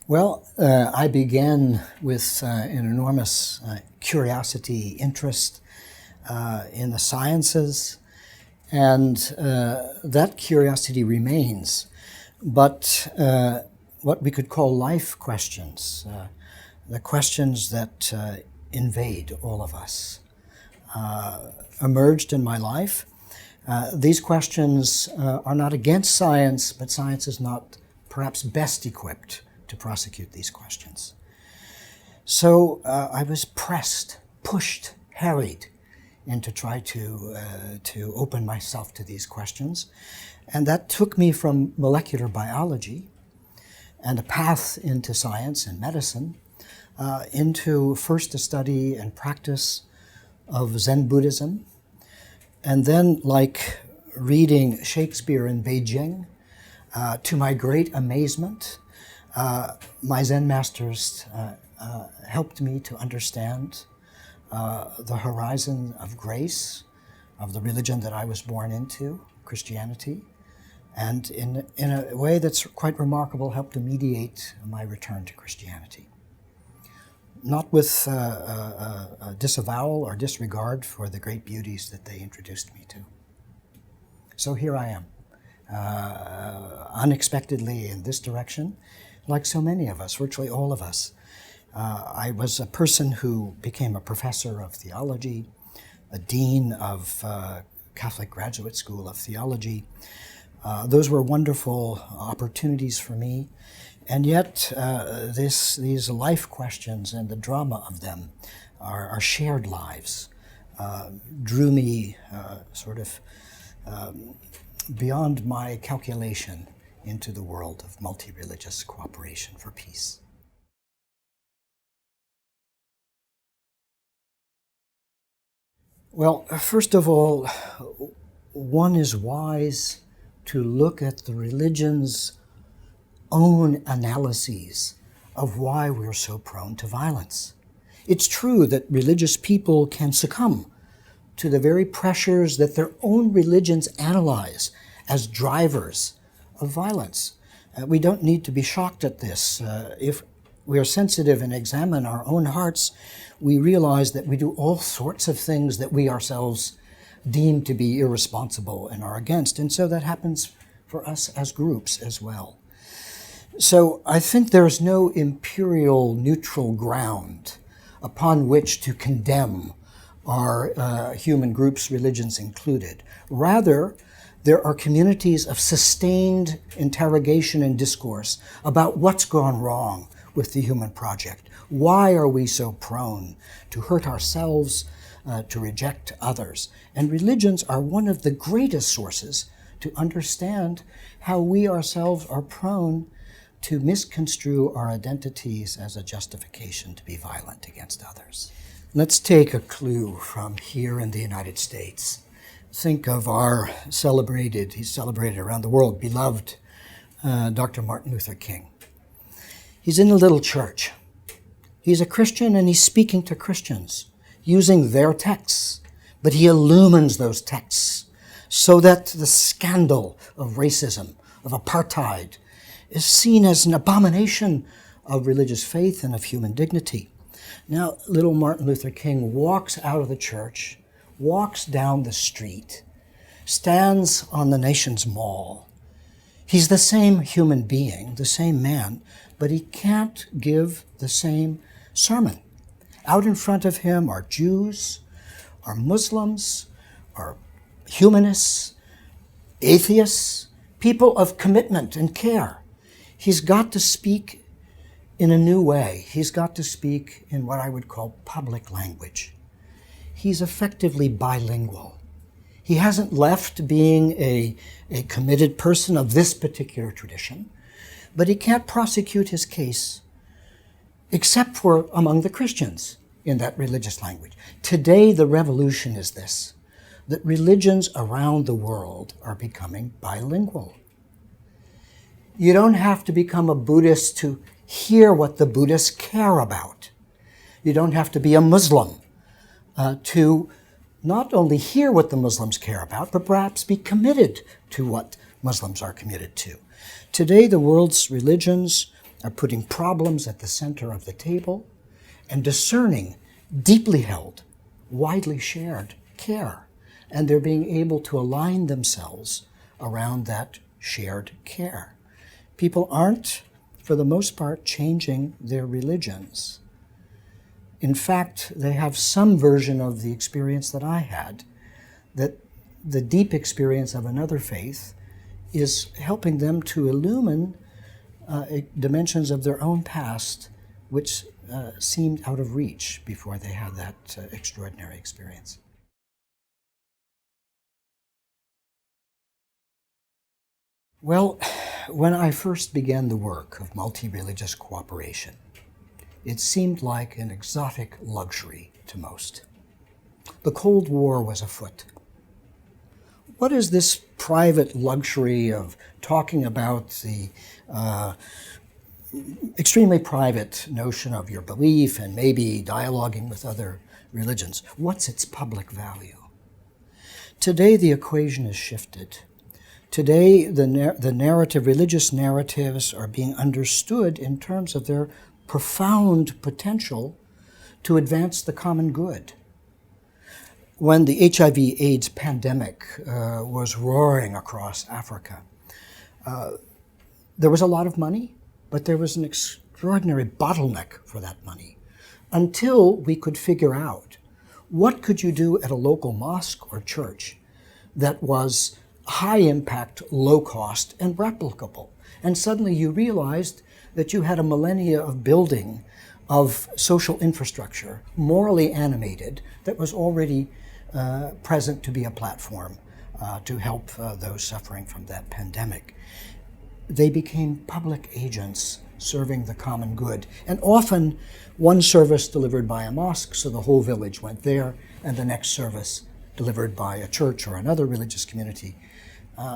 Well, I began with an enormous curiosity, interest in the sciences, and that curiosity remains. But what we could call life questions, the questions that invade all of us, emerged in my life. These questions are not against science, but science is not perhaps best equipped to prosecute these questions. So I was pressed, pushed, harried into try to open myself to these questions. And that took me from molecular biology and a path into science and medicine into first a study and practice of Zen Buddhism, and then, like reading Shakespeare in Beijing, to my great amazement, my Zen masters helped me to understand the horizon of grace, of the religion that I was born into, Christianity, and in a way that's quite remarkable, helped to mediate my return to Christianity. Not with a disavowal or disregard for the great beauties that they introduced me to. So here I am, unexpectedly in this direction, like so many of us, virtually all of us. I was a person who became a professor of theology, a dean of Catholic Graduate School of Theology. Those were wonderful opportunities for me. And yet, these life questions and the drama of them, our shared lives, drew me beyond my calculation into the world of multi-religious cooperation for peace. Well, first of all, one is wise to look at the religion's own analyses of why we're so prone to violence. It's true that religious people can succumb to the very pressures that their own religions analyze as drivers of violence. We don't need to be shocked at this. If we are sensitive and examine our own hearts, we realize that we do all sorts of things that we ourselves deem to be irresponsible and are against. And so that happens for us as groups as well. So I think there's no imperial neutral ground upon which to condemn our human groups, religions included. Rather, there are communities of sustained interrogation and discourse about what's gone wrong with the human project. Why are we so prone to hurt ourselves, to reject others? And religions are one of the greatest sources to understand how we ourselves are prone to misconstrue our identities as a justification to be violent against others. Let's take a clue from here in the United States. Think of our he's celebrated around the world, beloved Dr. Martin Luther King. He's in a little church. He's a Christian and he's speaking to Christians using their texts, but he illumines those texts so that the scandal of racism, of apartheid, is seen as an abomination of religious faith and of human dignity. Now, little Martin Luther King walks out of the church, walks down the street, stands on the nation's mall. He's the same human being, the same man, but he can't give the same sermon. Out in front of him are Jews, are Muslims, are humanists, atheists, people of commitment and care. He's got to speak in a new way. He's got to speak in what I would call public language. He's effectively bilingual. He hasn't left being a committed person of this particular tradition, but he can't prosecute his case except for among the Christians in that religious language. Today, the revolution is this, that religions around the world are becoming bilingual. You don't have to become a Buddhist to hear what the Buddhists care about. You don't have to be a Muslim to not only hear what the Muslims care about, but perhaps be committed to what Muslims are committed to. Today, the world's religions are putting problems at the center of the table and discerning deeply held, widely shared care. And they're being able to align themselves around that shared care. People aren't, for the most part, changing their religions. In fact, they have some version of the experience that I had, that the deep experience of another faith is helping them to illumine dimensions of their own past which seemed out of reach before they had that extraordinary experience. Well, when I first began the work of multi-religious cooperation, it seemed like an exotic luxury to most. The Cold War was afoot. What is this private luxury of talking about the extremely private notion of your belief and maybe dialoguing with other religions? What's its public value? Today, the equation is shifted. Today, the narrative, religious narratives are being understood in terms of their profound potential to advance the common good. When the HIV/AIDS pandemic was roaring across Africa, there was a lot of money, but there was an extraordinary bottleneck for that money until we could figure out what could you do at a local mosque or church that was high impact, low cost, and replicable. And suddenly you realized that you had a millennia of building of social infrastructure, morally animated, that was already present to be a platform to help those suffering from that pandemic. They became public agents serving the common good. And often one service delivered by a mosque, so the whole village went there, and the next service delivered by a church or another religious community,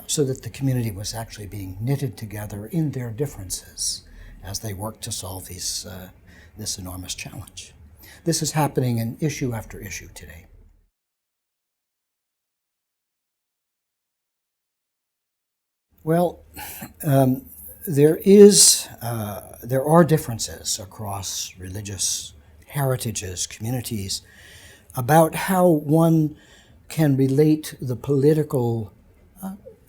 so that the community was actually being knitted together in their differences as they worked to solve this enormous challenge. This is happening in issue after issue today. Well, there are differences across religious heritages, communities, about how one can relate the political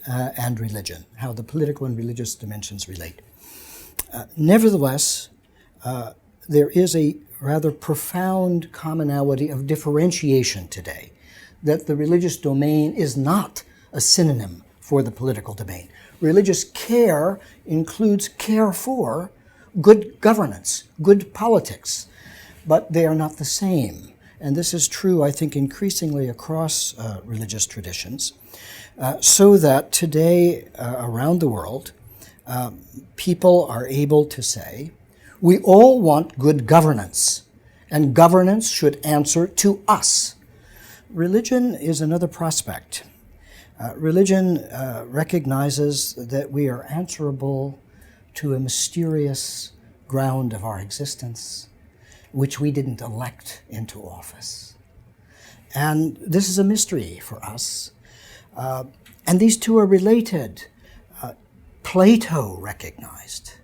and religion, how the political and religious dimensions relate. Nevertheless, there is a rather profound commonality of differentiation today, that the religious domain is not a synonym for the political domain. Religious care includes care for good governance, good politics, but they are not the same. And this is true, I think, increasingly across religious traditions, so that today around the world, people are able to say, we all want good governance, and governance should answer to us. Religion is another prospect. Religion recognizes that we are answerable to a mysterious ground of our existence, which we didn't elect into office. And this is a mystery for us. And these two are related. Plato recognized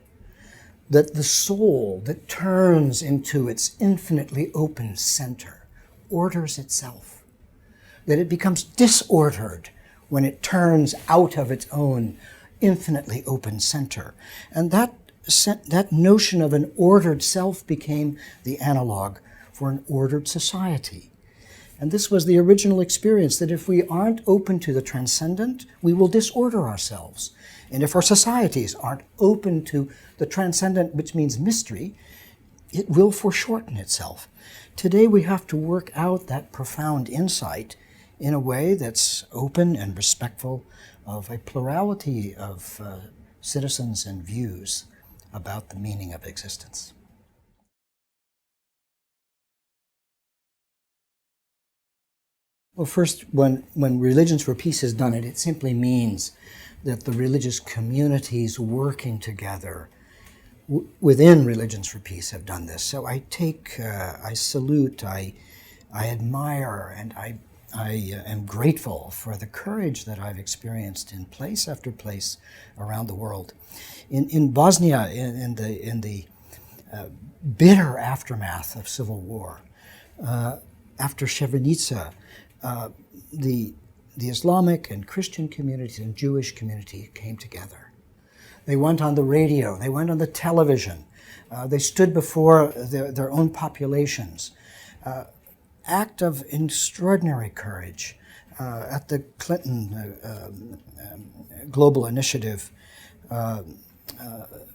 that the soul that turns into its infinitely open center orders itself, that it becomes disordered when it turns out of its own infinitely open center. And that notion of an ordered self became the analog for an ordered society. And this was the original experience, that if we aren't open to the transcendent, we will disorder ourselves. And if our societies aren't open to the transcendent, which means mystery, it will foreshorten itself. Today we have to work out that profound insight in a way that's open and respectful of a plurality of citizens and views about the meaning of existence. Well, first, when Religions for Peace has done it, it simply means that the religious communities working together within Religions for Peace have done this. So I salute, I admire, and I I am grateful for the courage that I've experienced in place after place around the world. In Bosnia, in the bitter aftermath of civil war, after Srebrenica, the Islamic and Christian community and Jewish community came together. They went on the radio, they went on the television, they stood before their own populations. Act of extraordinary courage. At the Clinton Global Initiative,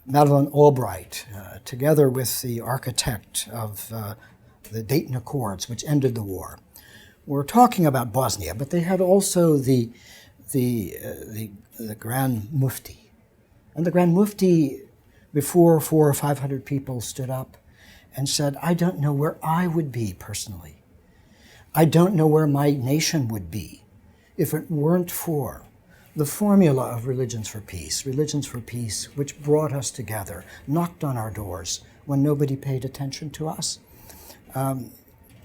Madeleine Albright, together with the architect of the Dayton Accords, which ended the war, were talking about Bosnia, but they had also the Grand Mufti. And the Grand Mufti, before 400 or 500 people, stood up and said, I don't know where I would be personally. I don't know where my nation would be if it weren't for the formula of religions for peace, which brought us together, knocked on our doors when nobody paid attention to us.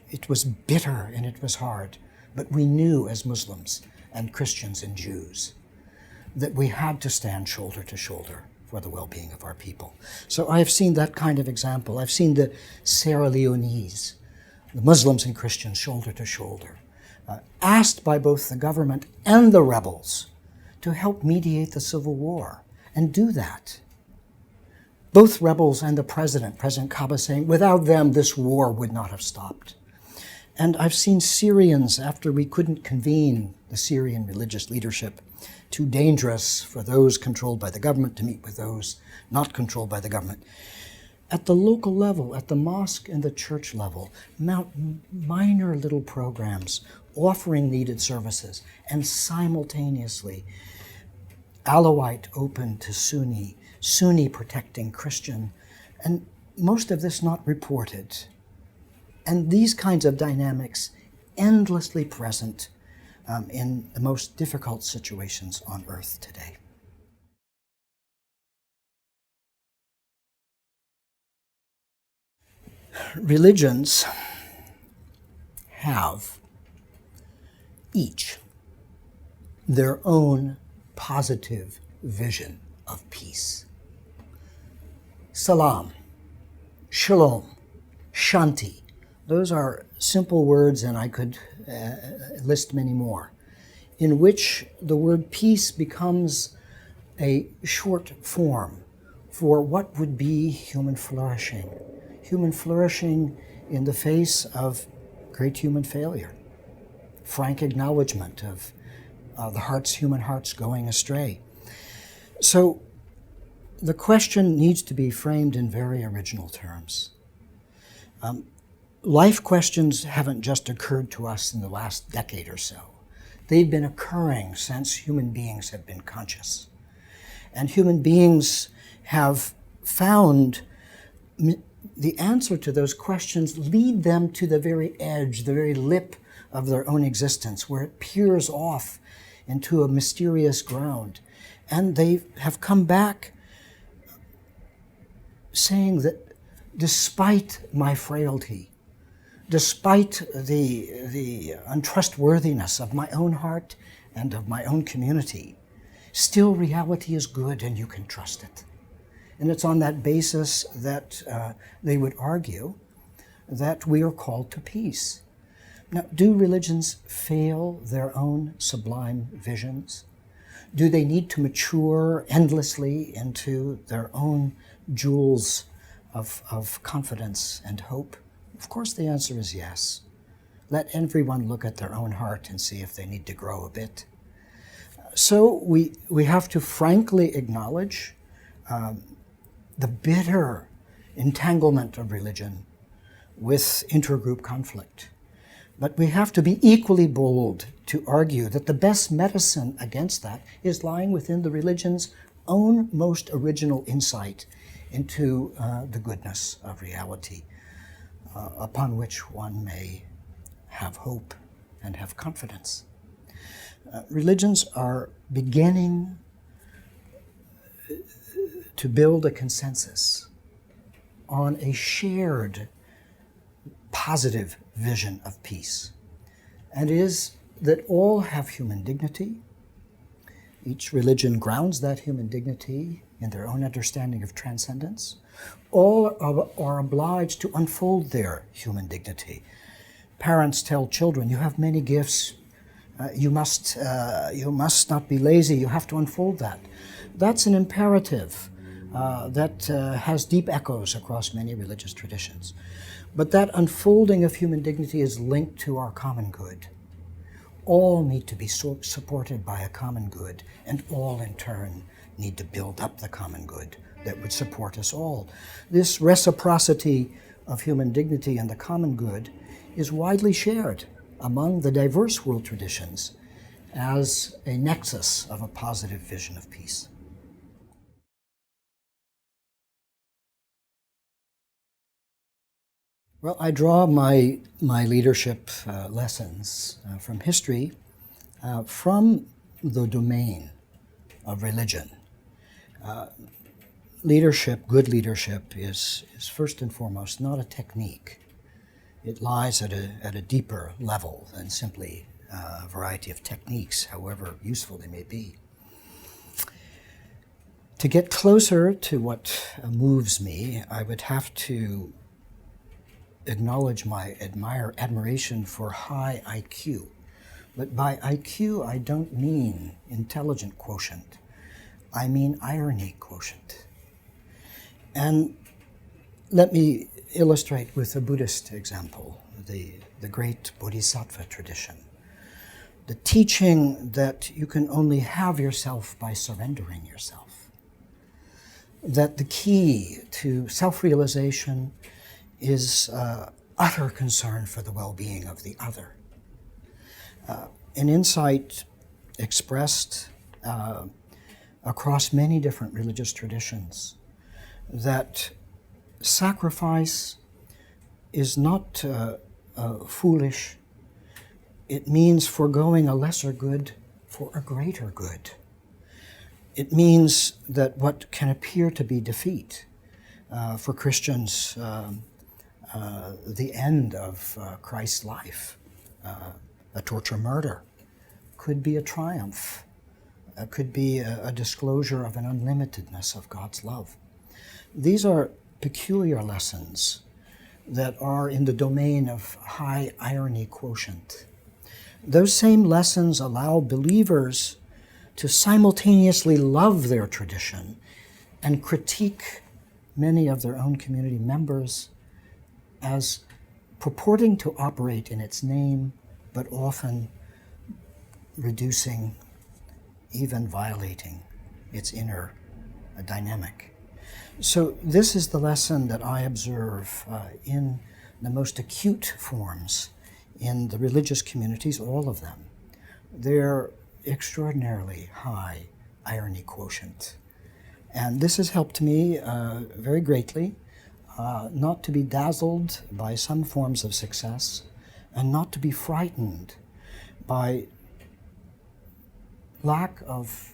It was bitter and it was hard, but we knew as Muslims and Christians and Jews that we had to stand shoulder to shoulder for the well-being of our people. So I have seen that kind of example. I've seen the Sierra Leonese, the Muslims and Christians shoulder to shoulder, asked by both the government and the rebels to help mediate the civil war and do that. Both rebels and the President Kaaba, saying, without them, this war would not have stopped. And I've seen Syrians, after we couldn't convene the Syrian religious leadership, too dangerous for those controlled by the government to meet with those not controlled by the government, at the local level, at the mosque and the church level, mount minor little programs offering needed services, and simultaneously Alawite open to Sunni, Sunni protecting Christian, and most of this not reported. And these kinds of dynamics endlessly present in the most difficult situations on earth today. Religions have each their own positive vision of peace. Salam, shalom, shanti, those are simple words, and I could list many more, in which the word peace becomes a short form for what would be human flourishing in the face of great human failure, frank acknowledgement of human hearts going astray. So the question needs to be framed in very original terms. Life questions haven't just occurred to us in the last decade or so. They've been occurring since human beings have been conscious. And human beings have found the answer to those questions lead them to the very edge, the very lip of their own existence, where it peers off into a mysterious ground. And they have come back saying that despite my frailty, despite the untrustworthiness of my own heart and of my own community, still reality is good and you can trust it. And it's on that basis that they would argue that we are called to peace. Now, do religions fail their own sublime visions? Do they need to mature endlessly into their own jewels of confidence and hope? Of course, the answer is yes. Let everyone look at their own heart and see if they need to grow a bit. So we have to frankly acknowledge the bitter entanglement of religion with intergroup conflict. But we have to be equally bold to argue that the best medicine against that is lying within the religion's own most original insight into the goodness of reality, upon which one may have hope and have confidence. Religions are beginning to build a consensus on a shared positive vision of peace. and it is that all have human dignity. Each religion grounds that human dignity in their own understanding of transcendence. All are obliged to unfold their human dignity. Parents tell children, you have many gifts, you must not be lazy, you have to unfold that. That's an imperative that has deep echoes across many religious traditions. But that unfolding of human dignity is linked to our common good. All need to be supported by a common good, and all in turn need to build up the common good that would support us all. This reciprocity of human dignity and the common good is widely shared among the diverse world traditions as a nexus of a positive vision of peace. Well, I draw my leadership lessons from history from the domain of religion. Leadership, good leadership, is first and foremost not a technique. It lies at a deeper level than simply a variety of techniques, however useful they may be. To get closer to what moves me, I would have to acknowledge my admiration for high IQ. But by IQ, I don't mean intelligent quotient. I mean irony quotient. And let me illustrate with a Buddhist example, the great Bodhisattva tradition. The teaching that you can only have yourself by surrendering yourself. That the key to self-realization is utter concern for the well-being of the other. An insight expressed across many different religious traditions that sacrifice is not foolish. It means foregoing a lesser good for a greater good. It means that what can appear to be defeat, for Christians, the end of Christ's life, a torture murder, could be a triumph, could be a disclosure of an unlimitedness of God's love. These are peculiar lessons that are in the domain of high irony quotient. Those same lessons allow believers to simultaneously love their tradition and critique many of their own community members as purporting to operate in its name, but often reducing, even violating its inner dynamic. So this is the lesson that I observe in the most acute forms in the religious communities, all of them. They're extraordinarily high irony quotient. And this has helped me very greatly not to be dazzled by some forms of success and not to be frightened by lack of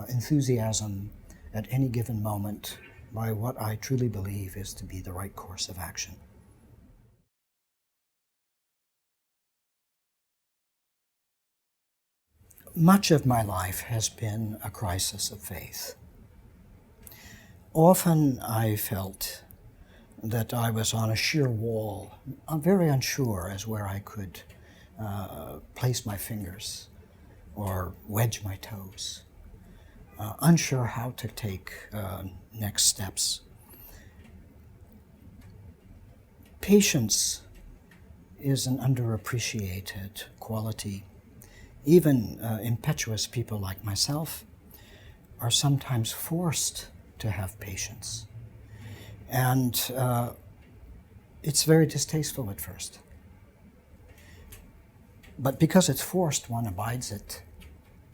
enthusiasm at any given moment by what I truly believe is to be the right course of action. Much of my life has been a crisis of faith. Often I felt that I was on a sheer wall. I'm very unsure as where I could place my fingers or wedge my toes. Unsure how to take next steps. Patience is an underappreciated quality. Even impetuous people like myself are sometimes forced to have patience. And it's very distasteful at first. But because it's forced, one abides it.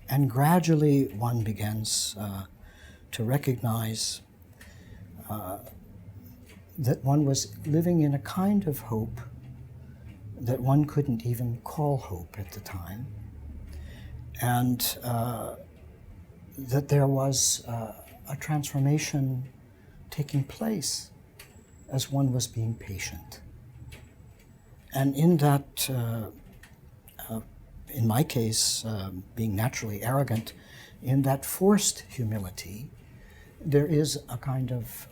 And gradually one begins to recognize that one was living in a kind of hope that one couldn't even call hope at the time. And that there was a transformation taking place as one was being patient. And in that in my case, being naturally arrogant, in that forced humility, there is a kind of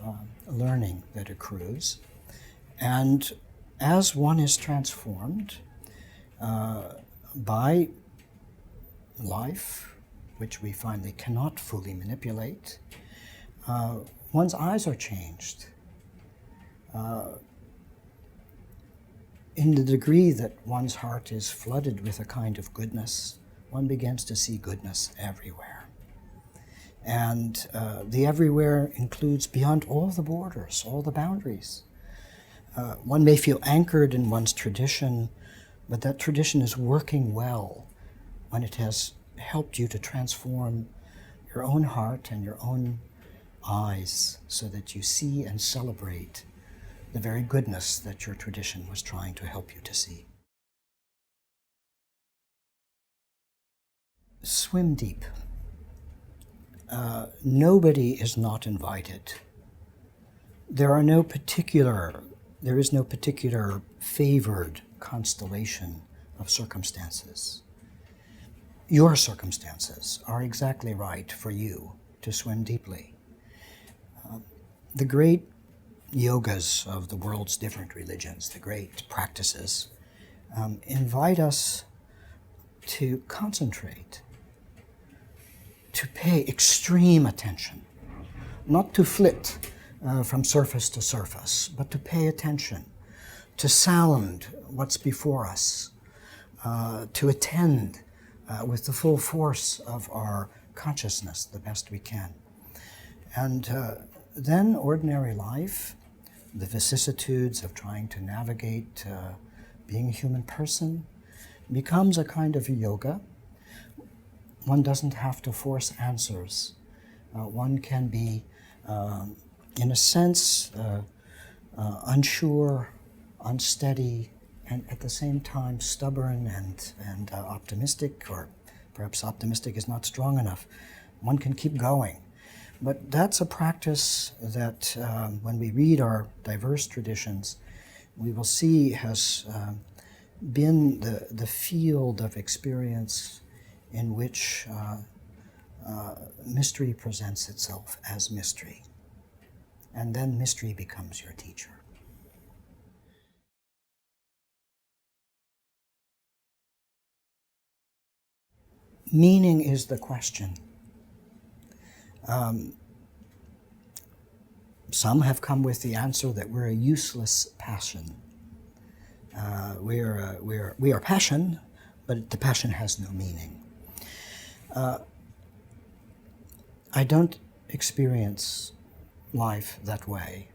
learning that accrues. And as one is transformed by life, which we finally cannot fully manipulate, one's eyes are changed. In the degree that one's heart is flooded with a kind of goodness, one begins to see goodness everywhere. And the everywhere includes beyond all the borders, all the boundaries. One may feel anchored in one's tradition, but that tradition is working well when it has helped you to transform your own heart and your own eyes so that you see and celebrate the very goodness that your tradition was trying to help you to see. Swim deep. Nobody is not invited. There is no particular favored constellation of circumstances. Your circumstances are exactly right for you to swim deeply. The great yogas of the world's different religions, the great practices, invite us to concentrate, to pay extreme attention, not to flit from surface to surface, but to pay attention, to sound what's before us, to attend with the full force of our consciousness the best we can. And then ordinary life, the vicissitudes of trying to navigate being a human person, becomes a kind of yoga. One doesn't have to force answers. One can be, in a sense, unsure, unsteady, and at the same time stubborn and optimistic, or perhaps optimistic is not strong enough. One can keep going. But that's a practice that when we read our diverse traditions, we will see has been the field of experience in which mystery presents itself as mystery. And then mystery becomes your teacher. Meaning is the question. Some have come with the answer that we're a useless passion. We are passion, but the passion has no meaning. I don't experience life that way,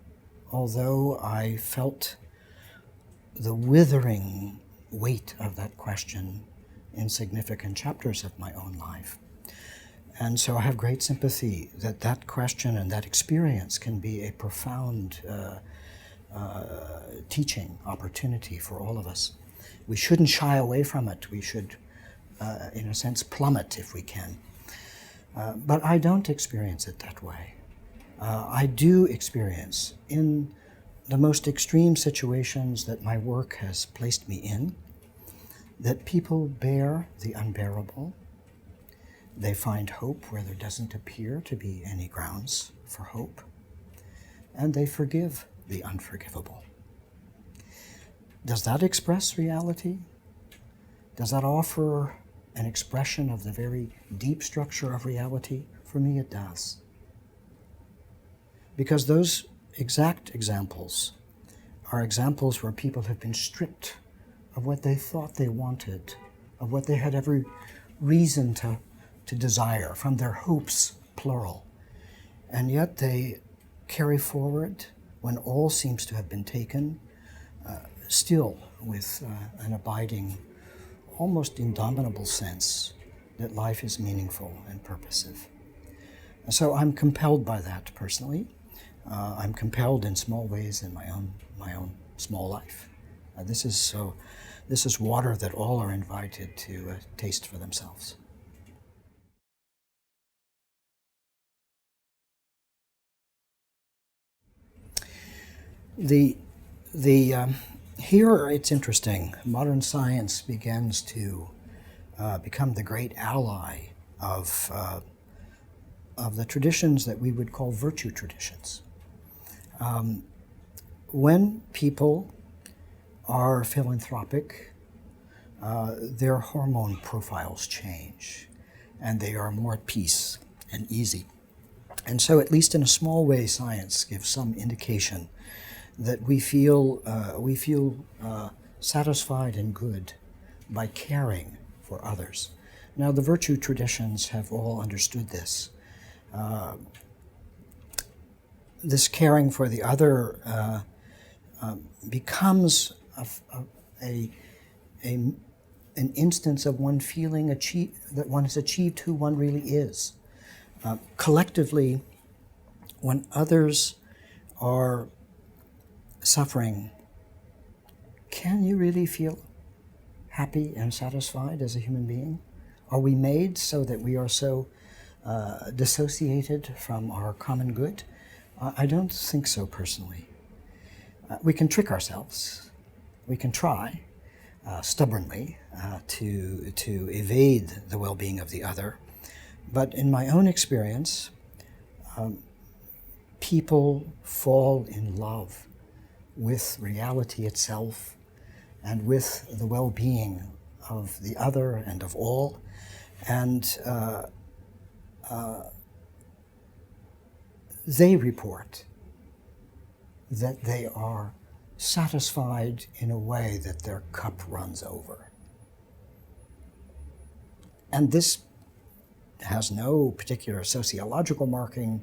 although I felt the withering weight of that question in significant chapters of my own life. And so I have great sympathy that that question and that experience can be a profound teaching opportunity for all of us. We shouldn't shy away from it. We should, in a sense, plummet if we can. But I don't experience it that way. I do experience in the most extreme situations that my work has placed me in, that people bear the unbearable. They find hope where there doesn't appear to be any grounds for hope, and they forgive the unforgivable. Does that express reality? Does that offer an expression of the very deep structure of reality? For me, it does. Because those exact examples are examples where people have been stripped of what they thought they wanted, of what they had every reason to desire, from their hopes, plural. And yet they carry forward, when all seems to have been taken, still with an abiding, almost indomitable sense that life is meaningful and purposive. And so I'm compelled by that personally. I'm compelled in small ways in my own small life. This is water that all are invited to taste for themselves. Here it's interesting. Modern science begins to become the great ally of the traditions that we would call virtue traditions. When people are philanthropic, their hormone profiles change, and they are more at peace and easy. And so, at least in a small way, science gives some indication that we feel satisfied and good by caring for others. Now, the virtue traditions have all understood this. This caring for the other becomes an instance of one feeling that one has achieved who one really is. Collectively, when others are suffering, can you really feel happy and satisfied as a human being? Are we made so that we are so dissociated from our common good? I don't think so personally. We can trick ourselves. We can try stubbornly to evade the well-being of the other. But in my own experience, people fall in love with reality itself and with the well-being of the other and of all. And they report that they are satisfied in a way that their cup runs over. And this has no particular sociological marking.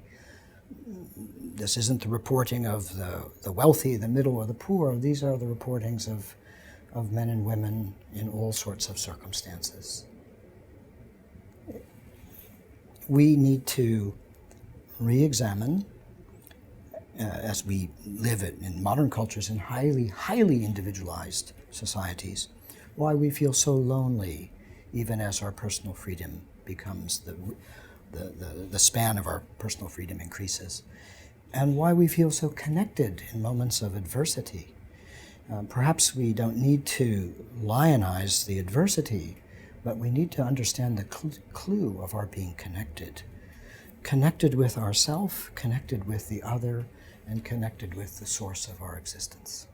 This isn't the reporting of the wealthy, the middle, or the poor. These are the reportings of men and women in all sorts of circumstances. We need to re-examine, as we live in modern cultures in highly individualized societies, why we feel so lonely even as our personal freedom becomes the span of our personal freedom increases, and why we feel so connected in moments of adversity. Perhaps we don't need to lionize the adversity, but we need to understand the clue of our being connected. Connected with ourself, connected with the other, and connected with the source of our existence.